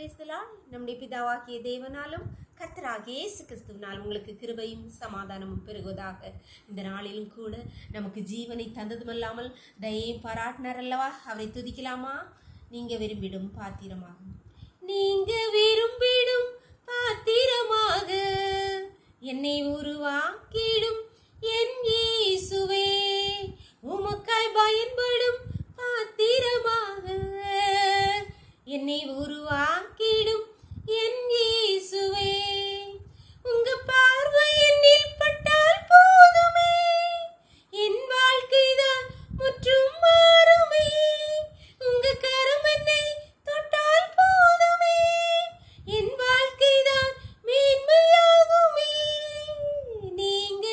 நம்முடைய பிதாவாகிய தேவனாலும் கர்த்தராகிய இயேசு கிறிஸ்துவினால் உங்களுக்கு கிருபையும் சமாதானமும் பெருகுவதாக. இந்த நாளிலும் கூட நமக்கு ஜீவனை தந்ததுமல்லாமல் தயை பாராட்டினார் அல்லவா? அவரை துதிக்கலாமா? நீங்க விரும்பிடும் பாத்திரமாகும், நீங்க விரும்பிடும் பாத்திரமாக என்னை உருவாக்கிடும் என் இயேசுவே, உமக்காய் பயன்படும் பாத்திரமாக என்னை உருவாக்கிடும் என் இயேசுவே. உங்க பார்வை என்னில் பட்டால் போதுமே, என் வாழ்க்கைதான் முற்றும் மாறுமே. உங்க கரம் என்னை தொட்டால் போதுமே, என் வாழ்க்கைதான் மேன்மையாகுமே. நீங்க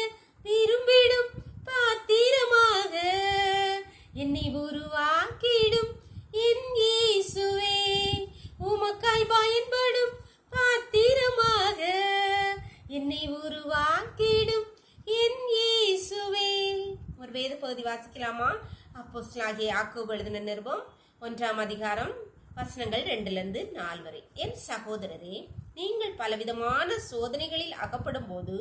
விரும்பிடும் பாத்திரமாக என்னை உருவாக்கிடும் என் இயேசுவே, உமக்காய் பயன்படும் பாத்திரமாக என்னை உருவாக்கிடும் என் இயேசுவே. ஒரு வேத பகுதி வாசிக்கலாமா? அப்போஸ்தலனாகிய யாக்கோபு எழுதின நிருபம் 1ஆம் அதிகாரம் வசனங்கள் 2-4 வரை. என் சகோதரரே, நீங்கள் பலவிதமான சோதனைகளில் அகப்படும் போது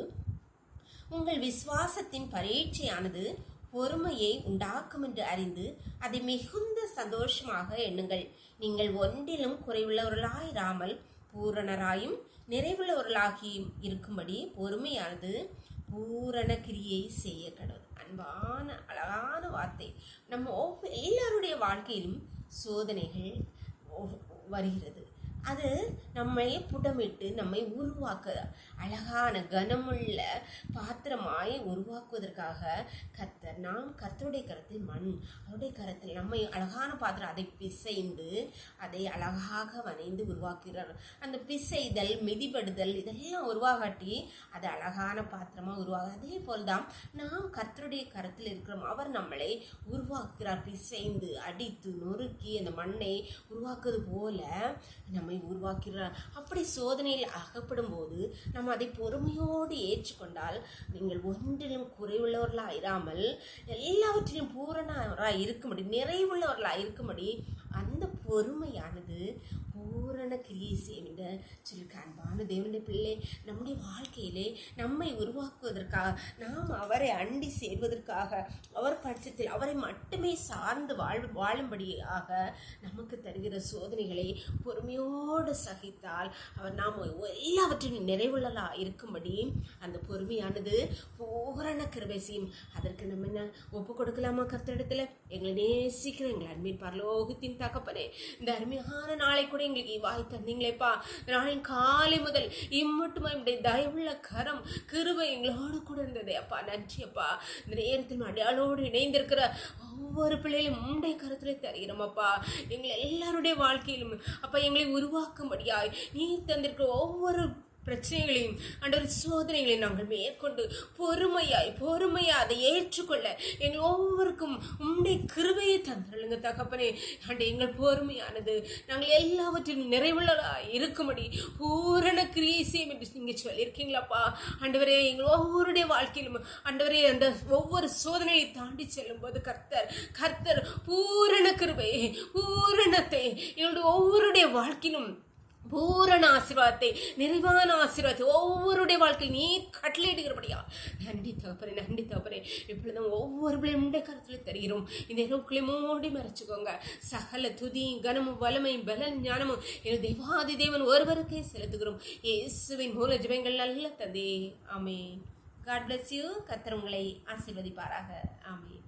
உங்கள் விசுவாசத்தின் பரீட்சையானது பொறுமையை உண்டாக்கும் என்று அறிந்து அதை மிகுந்த சந்தோஷமாக எண்ணுங்கள். நீங்கள் ஒன்றிலும் குறைவுள்ளவர்களாயிராமல் பூரணராயும் நிறைவுள்ளவர்களாகியும் இருக்கும்படி பொறுமையானது பூரண கிரியை செய்ய கடவுள். அன்பான அழகான வார்த்தை. நம்ம எல்லாருடைய வாழ்க்கையிலும் சோதனைகள் வருகிறது. அது நம்மை புடமிட்டு நம்மை உருவாக்க அழகான கனமுள்ள பாத்திரமாய் உருவாக்குவதற்காக கர்த்தர், நாம் கர்த்தருடைய கரத்தில் மண், அவருடைய கரத்தில் நம்மை அழகான பாத்திரம், அதை பிசைந்து அதை அழகாக வனைந்து உருவாக்குகிறார். அந்த பிசைதல், மிதிபடுதல் இதெல்லாம் உருவாகாட்டி அது அழகான பாத்திரமா உருவாக. அதே போல்தான் நாம் கர்த்தருடைய கரத்தில் இருக்கிறோம். அவர் நம்மளை உருவாக்குகிறார். பிசைந்து அடித்து நொறுக்கி அந்த மண்ணை உருவாக்குவது போல நம்மை உருவாக்கிறார். அப்படி சோதனையில் அகப்படும் போது நம்ம அதை பொறுமையோடு ஏற்றுக்கொண்டால், நீங்கள் ஒன்றிலும் குறைவுள்ளவர்களாயிராமல் எல்லாவற்றிலும் பூரணராய் இருக்கும்படி, நிறைவுள்ளவர்களாய் இருக்கும்படி அந்த பொறுமையானது பூரண கிரியை செய்யும் என்று சொல்லியிருக்க. அன்பான தேவனுடைய பிள்ளை, நம்முடைய வாழ்க்கையிலே நம்மை உருவாக்குவதற்காக, நாம் அவரை அண்டி சேர்வதற்காக, அவர் பட்சத்தில் அவரை மட்டுமே சார்ந்து வாழும்படியாக நமக்கு தருகிற சோதனைகளை பொறுமையோடு சகித்தால் அவர் நாம் எல்லாவற்றிலும் நிறைவுள்ளலா இருக்கும்படி அந்த பொறுமையானது பூரண கிருபை செய்யும். அதற்கு நம்ம என்ன ஒப்பு கொடுக்கலாமா? கர்த்தரிடத்துல எங்களை நேசிக்கிற எங்கள் அன்பின் பரலோகத்தின் தகப்பனே, இந்த அருமையான நாளை கூட எங்களுக்கு வாய் தந்தீங்களேப்பா. நாளின் காலை முதல் இம்மட்டுமா என்னுடைய தயவுள்ள கரம் கிருபை எங்களோடு கூட இருந்ததே அப்பா. நன்றி அப்பா. இந்த நேரத்தில் அடையாளோடு இணைந்திருக்கிற ஒவ்வொரு பிள்ளைகளும் உங்களுடைய கருத்திலே தருகிறோம் அப்பா. எங்களை எல்லாருடைய வாழ்க்கையிலும் அப்பா எங்களை உருவாக்கும்படியாய் நீ தந்திருக்கிற ஒவ்வொரு பிரச்சனைகளையும் அண்டொரு சோதனைகளையும் நாங்கள் மேற்கொண்டு பொறுமையா அதை ஏற்றுக்கொள்ள எங்கள் ஒவ்வொருக்கும் உம்முடைய கிருபையை தந்துருங்க தகப்பனே. அண்டு எங்கள் பொறுமையானது நாங்கள் எல்லாவற்றிலும் நிறைவுள்ளதா இருக்கும்படி பூரண கிரியை செய்யும் என்று நீங்கள் சொல்லியிருக்கீங்களாப்பா. ஆண்டவரே, எங்கள் ஒவ்வொருடைய வாழ்க்கையிலும் ஆண்டவரே அந்த ஒவ்வொரு சோதனையை தாண்டி செல்லும் போது கர்த்தர் பூரண கிருபை, பூரணத்தை எங்களுடைய ஒவ்வொருடைய வாழ்க்கையிலும் பூரண ஆசீர்வாதத்தை, நிறைவான ஆசீர்வாதத்தை ஒவ்வொருடைய வாழ்க்கையில் நீ கட்டளையிடுகிறபடியா நன்றி தகப்பனே. நன்றி தகப்பனே. இப்பொழுதும் ஒவ்வொரு பிள்ளையும் உடைய கருத்தில் தருகிறோம். இந்த இரவுக்குள்ளே மூடி மறைச்சுக்கோங்க. சகல துதி கனமும் வல்லமையும் பலன் ஞானமும் எங்கள் தேவாதி தேவன் ஒருவருக்கே செலுத்துகிறோம். இயேசுவின் மூல ஜெபங்கள் நல்ல தந்தே. ஆமென். God bless you. கர்த்தர் உங்களை ஆசீர்வதிப்பாராக. ஆமென்.